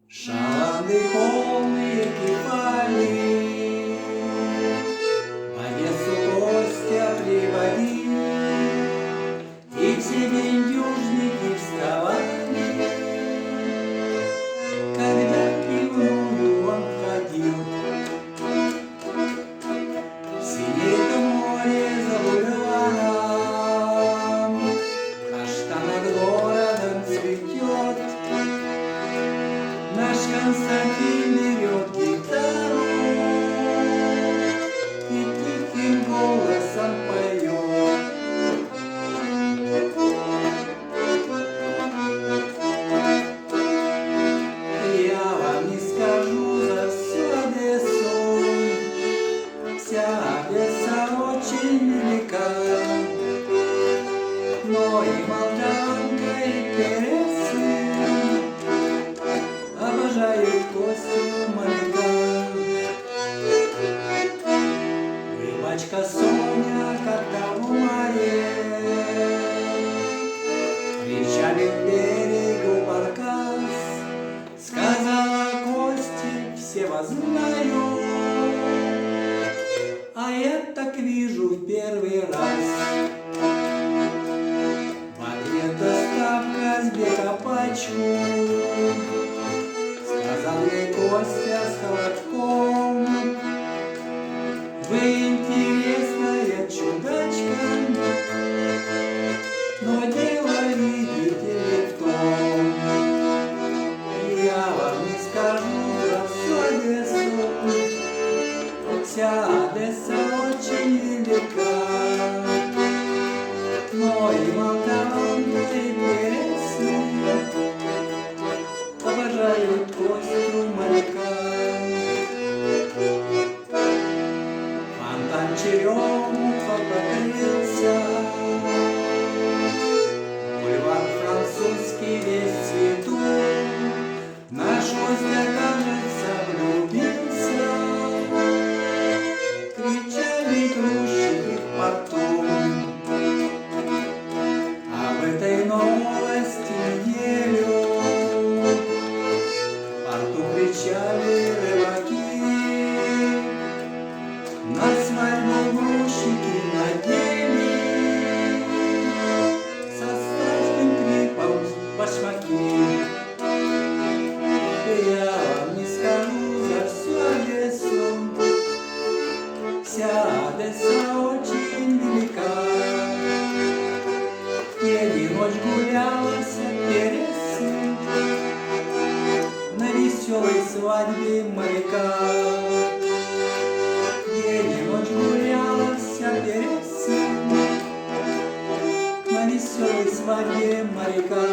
Шаланды полные кефали, в Одессу гостя приводи, и все бендюжники вставали, когда в пивную он входил. Синеет море за бугором, каштан над городом цветет. Наш Константин берет гитару и тихим голосом поет. Я вам не скажу за всю Одессу, вся Одесса очень велика, но и Молдаванка, и Пересы обожают Костю моряка. Рыбачка Соня, когда в море кричали к берегу баркас, сказала Косте: все вас знаю, а я так вижу в первый раз. В ответ доставка с берега пачку, сказал ей Костя с холодком: вы интересная чудачка, но дело, видите ли, в том, я вам не скажу про всю Одессу, вся Одесса очень велика, но и Молдаванка, и Пересы обожают Костю моряка. Фонтан черемуха покрылся, бульвар французский весь в цвету, наш Костя, кажется, влюбился, кричали грузчики в порту. Об этой новости неделю в порту кричали рыбаки, на свадьбу грузчики надели со страшным криком башмаки. Я вам не скажу за всю Одессу, вся Одесса очень велика. День и ночь гуляла вся Пересы на веселой свадьбе моряка. День и ночь гуляла вся Пересы на веселой свадьбе моряка.